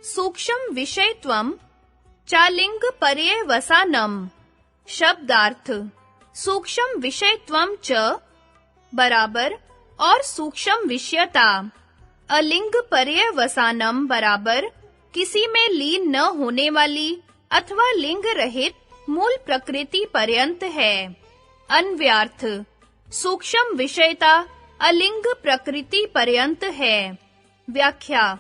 सूक्ष्म विषयत्वम चालिंग पर्यवसानम। शब्दार्थ सूक्ष्म विषयत्वम च बराबर और सूक्ष्म विषयता। अलिंग पर्यवसानम बराबर किसी में लीन न होने वाली अथवा लिंग रहित मूल प्रकृति पर्यंत है। अन्व्यार्थ सूक्ष्म विषयता अलिंग प्रकृति पर्यंत है। व्याख्या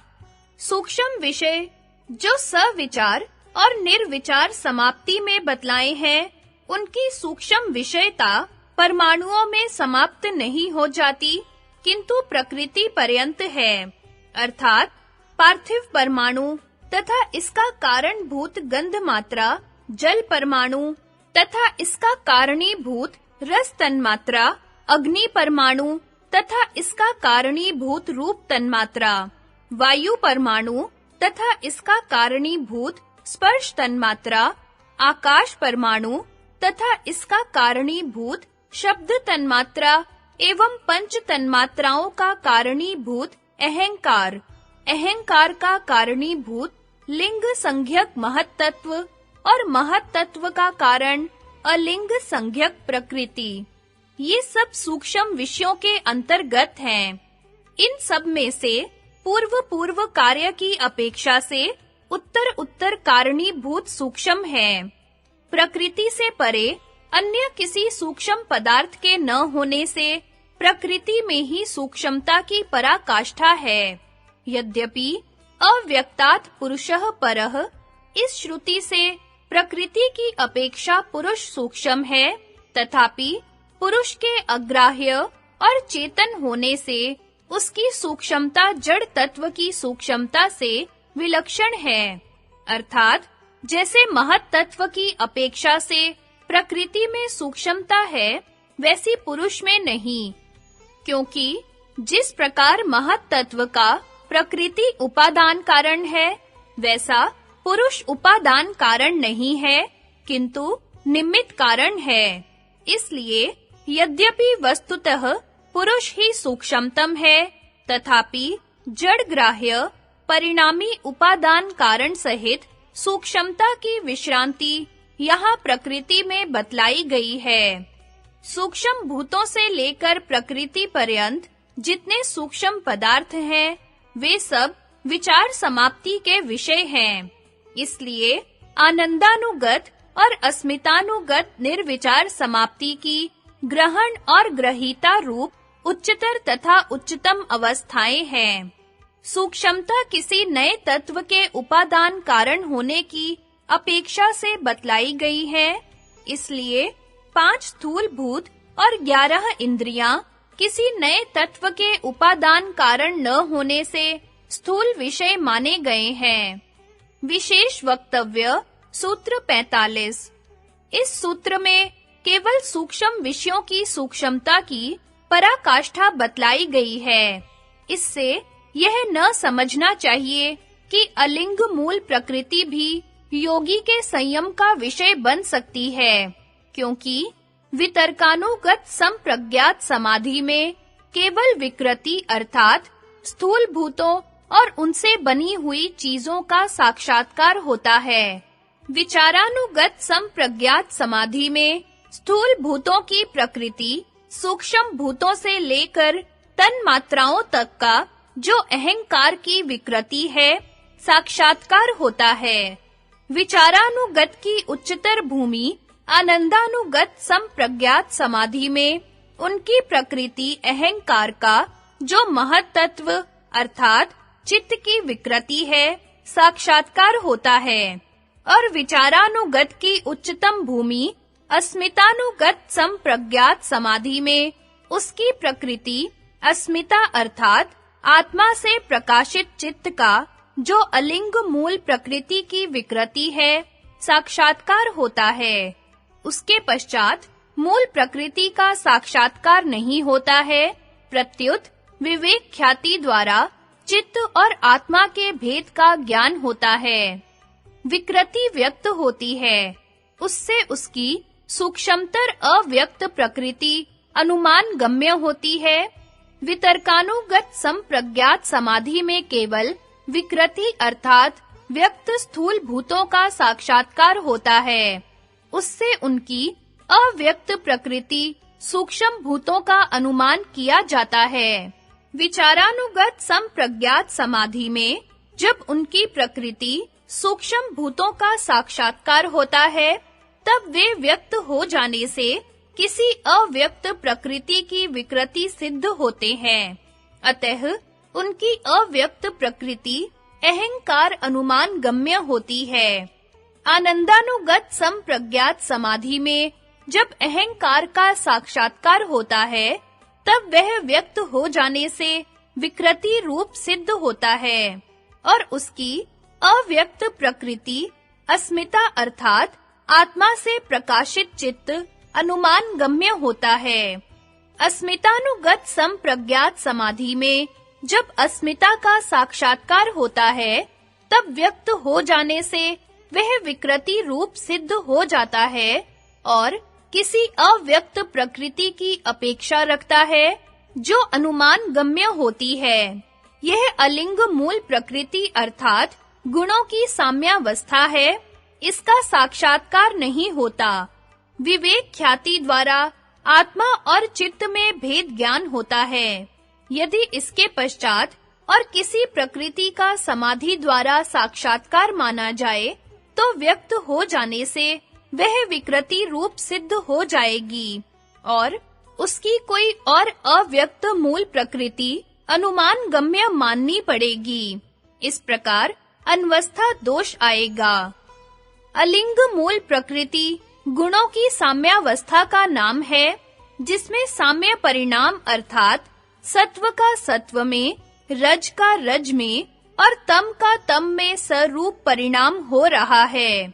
सूक्ष्म विषय जो सविचार और निर्विचार समाप्ति में बतलाए हैं, उनकी सूक्ष्म विषयता परमाणुओं में समाप्त नहीं हो जाती, किंतु प्रकृति पर्यंत है। अर्थात पार्थिव परमाणु तथा इसका कारणभूत गंध मात्रा जल परमाणु तथा इसका कारणीभूत रस तन्मात्रा अग्नि परमाणु तथा इसका कारणीभूत रूप तन्मात्रा वायु परमाणु तथा इसका कारणीभूत स्पर्श तन्मात्रा आकाश परमाणु तथा इसका कारणीभूत शब्द तन्मात्रा एवं पंच तन्मात्राओं का कारणीभूत अहंकार, अहंकार का कारणीभूत लिंग संज्ञक महत्तत्व और महत्तत्व का कारण अलिंग संज्ञक प्रकृति, ये सब सूक्ष्म विषयों के अंतर्गत हैं। इन सब में से पूर्व कार्य की अपेक्षा से उत्तर कारणीभूत सूक्ष्म है। प्रकृति से परे अन्य किसी सूक्ष्म पदार्थ के न होने से प्रकृति में ही सूक्ष्मता की पराकाष्ठा है। यद्यपि अव्यक्तात् पुरुषः परः इस श्रुति से प्रकृति की अपेक्षा पुरुष सूक्ष्म है, तथापि पुरुष के अग्राह्य और चेतन होने से उसकी सूक्ष्मता जड़ तत्व की सूक्ष्मता से विलक्षण है। अर्थात जैसे महत् तत्व की अपेक्षा से प्रकृति में सूक्ष्मता है, वैसी पुरुष में नहीं, क्योंकि जिस प्रकार महत् तत्व का प्रकृति उपादान कारण है, वैसा पुरुष उपादान कारण नहीं है, किंतु निमित्त कारण है। इसलिए यद्यपि वस्तुतः पुरुष ही सूक्ष्मतम है, तथापि जड़ ग्राह्य परिणामी उपादान कारण सहित सूक्ष्मता की विश्रांति यहाँ प्रकृति में बतलाई गई है। सूक्ष्म भूतों से लेकर प्रकृति पर्यंत जितने सूक्ष्म पदार्थ हैं, वे सब विचार समाप्ति के विषय हैं। इसलिए आनंदानुगत और अस्मितानुगत निर्विचार समाप्ति की ग्रहण और ग्रहीता रूप उच्चतर तथा उच्चतम अवस्थाएं हैं। सूक्ष्मता किसी नए तत्व के उपादान कारण होने की अपेक्षा से बतलाई गई है। इसलिए 5 स्थूल भूत और 11 इंद्रियां किसी नए तत्व के उपादान कारण न होने से स्थूल विषय माने गए हैं। विशेष वक्तव्य सूत्र 45। इस सूत्र में केवल सूक्ष्म विषयों की सूक्ष्मता की पराकाष्ठा बतलाई गई है। इससे यह न समझना चाहिए कि अलिंग मूल प्रकृति भी योगी के संयम का विषय बन सकती है, क्योंकि वितर्कानुगत संप्रज्ञात समाधि में केवल विकृति अर्थात स्थूल भूतों और उनसे बनी हुई चीजों का साक्षात्कार होता है। विचारानुगत संप्रज्ञात समाधि में स्थूल भूतों की प्रकृति सूक्ष्म भूतों से लेकर तन मात्राओं तक का जो अहंकार की विकृति है, साक्षात्कार होता है। विचारानुगत की उच्चतर भूमि आनंदानुगत संप्रज्ञात समाधि में उनकी प्रकृति अहंकार का जो महत् तत्व अर्थात चित्त की विकृति है, साक्षात्कार होता है। और विचारानुगत की उच्चतम भूमि अस्मितानुगत संप्रज्ञात समाधि में उसकी प्रकृति अस्मिता अर्थात आत्मा से प्रकाशित चित्त का जो अलिंग मूल प्रकृति की विकृति है, साक्षात्कार होता है। उसके पश्चात मूल प्रकृति का साक्षात्कार नहीं होता है, प्रत्युत विवेक ख्याति द्वारा चित्त और आत्मा के भेद का ज्ञान होता है। विकृति व्यक्त होती है, उससे उसकी सूक्ष्मतर अव्यक्त प्रकृति अनुमान गम्य होती है। वितर्कानुगत संप्रज्ञात समाधि में केवल विकृति अर्थात व्यक्त स्थूल भूतों का साक्षात्कार होता है, उससे उनकी अव्यक्त प्रकृति सूक्ष्म भूतों का अनुमान किया जाता है। विचारानुगत संप्रज्ञात समाधि में जब उनकी प्रकृति सूक्ष्म भूतों का साक्षात्कार होता है, तब वे व्यक्त हो जाने से किसी अव्यक्त प्रकृति की विकृति सिद्ध होते हैं। अतः उनकी अव्यक्त प्रकृति अहंकार अनुमान गम्य होती है। आनंदानुगत संप्रज्ञात समाधि में जब अहंकार का साक्षात्कार होता है, तब वह व्यक्त हो जाने से विकृति रूप सिद्ध होता है और उसकी अव्यक्त प्रकृति अस्मिता अर्थात आत्मा से प्रकाशित चित्त अनुमान गम्य होता है। अस्मितानुगत संप्रज्ञात समाधि में जब अस्मिता का साक्षात्कार होता है, तब व्यक्त हो जाने से वह विकृति रूप सिद्ध हो जाता है और किसी अव्यक्त प्रकृति की अपेक्षा रखता है जो अनुमान गम्य होती है। यह अलिंग मूल प्रकृति अर्थात गुणों की साम्यावस्था है, इसका साक्षात्कार नहीं होता। विवेक ख्याति द्वारा आत्मा और चित्त में भेद ज्ञान होता है। यदि इसके पश्चात और किसी प्रकृति का समाधि द्वारा साक्षात्कार माना जाए, तो व्यक्त हो जाने से वह विकृति रूप सिद्ध हो जाएगी और उसकी कोई और अव्यक्त मूल प्रकृति अनुमान गम्य माननी पड़ेगी। इस प्रकार अनवस्था दोष आएगा। अलिंग मूल प्रकृति गुणों की साम्यावस्था का नाम है, जिसमें साम्य परिणाम अर्थात सत्व का सत्व में, रज का रज में और तम का तम में स्वरूप परिणाम हो रहा है।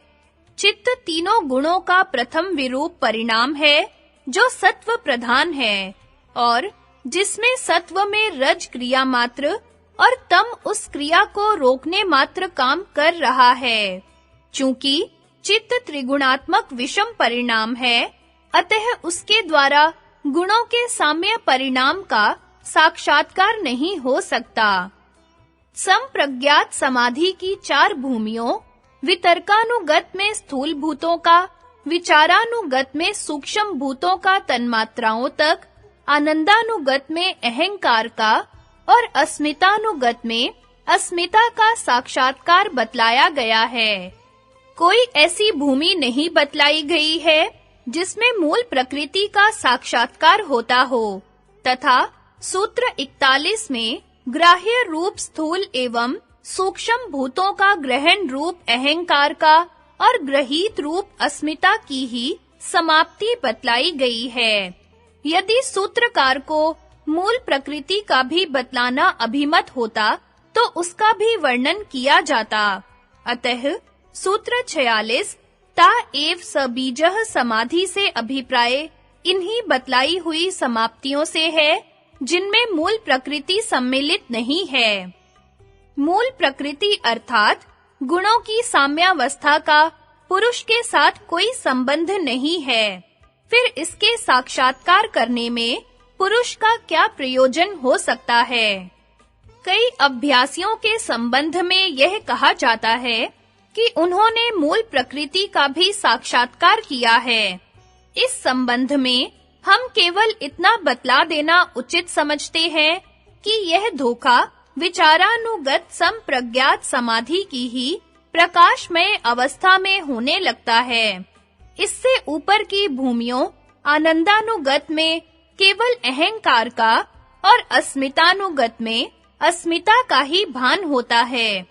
चित्त तीनों गुणों का प्रथम विरूप परिणाम है, जो सत्व प्रधान है और जिसमें सत्व में रज क्रिया मात्र और तम उस क्रिया को रोकने मात्र काम कर रहा है। चूंकि चित्त त्रिगुणात्मक विषम परिणाम है, अतः उसके द्वारा गुणों के साम्य परिणाम का साक्षात्कार नहीं हो सकता। संप्रज्ञात समाधि की चार भूमियों, वितर्कानुगत में स्थूल भूतों का, विचारानुगत में सूक्ष्म भूतों का तन्मात्राओं तक, आनंदानुगत में अहंकार का और अस्मितानुगत में अस्मिता का साक्षात्कार बतलाया गया है। कोई ऐसी भूमि नहीं बतलाई गई है जिसमें मूल प्रकृति का साक्षात्कार होता हो, तथा सूत्र 41 में ग्राह्य रूप स्थूल एवं सूक्ष्म भूतों का ग्रहण रूप अहंकार का और ग्रहीत रूप अस्मिता की ही समाप्ति बतलाई गई है। यदि सूत्रकार को मूल प्रकृति का भी बतलाना अभिमत होता, तो उसका भी वर्णन किया जाता। अतः सूत्र 46 ता एव सबीजः समाधि से अभिप्राय इन्हीं बतलाई हुई समाप्तियों से है, जिनमें मूल प्रकृति सम्मिलित नहीं है। मूल प्रकृति अर्थात गुणों की साम्यावस्था का पुरुष के साथ कोई संबंध नहीं है। फिर इसके साक्षात्कार करने में पुरुष का क्या प्रयोजन हो सकता है? कई अभ्यासियों के संबंध में यह कहा जाता है कि उन्होंने मूल प्रकृति का भी साक्षात्कार किया है। इस संबंध में हम केवल इतना बतला देना उचित समझते हैं कि यह धोखा विचारानुगत संप्रज्ञात समाधि की ही प्रकाशमय अवस्था में होने लगता है। इससे ऊपर की भूमियों आनंदानुगत में केवल अहंकार का और अस्मितानुगत में अस्मिता का ही भान होता है।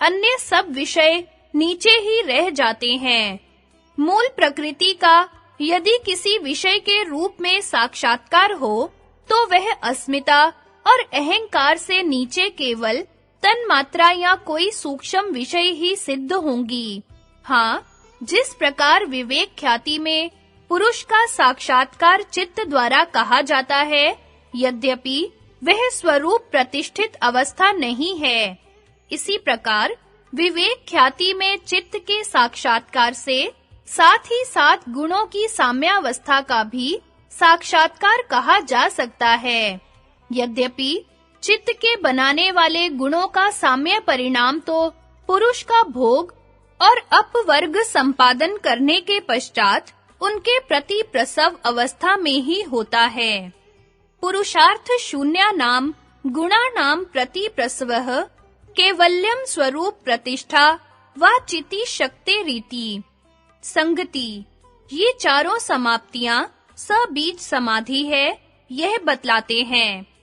अन्य सब विषय नीचे ही रह जाते हैं। मूल प्रकृति का यदि किसी विषय के रूप में साक्षात्कार हो, तो वह अस्मिता और अहंकार से नीचे केवल तन्मात्रा या कोई सूक्ष्म विषय ही सिद्ध होंगी। हाँ, जिस प्रकार विवेक ख्याति में पुरुष का साक्षात्कार चित्त द्वारा कहा जाता है, यद्यपि वह स्वरूप प्रतिष्ठित अवस्था नहीं है, इसी प्रकार विवेक ख्याति में चित्त के साक्षात्कार से साथ ही साथ गुणों की साम्यावस्था का भी साक्षात्कार कहा जा सकता है। यद्यपि चित्त के बनाने वाले गुणों का साम्य परिणाम तो पुरुष का भोग और अपवर्ग संपादन करने के पश्चात उनके प्रति प्रसव अवस्था में ही होता है। पुरुषार्थ शून्यानाम गुणानाम प्रति प्रसवः केवल्यम स्वरूप प्रतिष्ठा वा चिति शक्ति रीति। संगति, ये चारों समाप्तियां सबीज समाधि है, यह बतलाते हैं।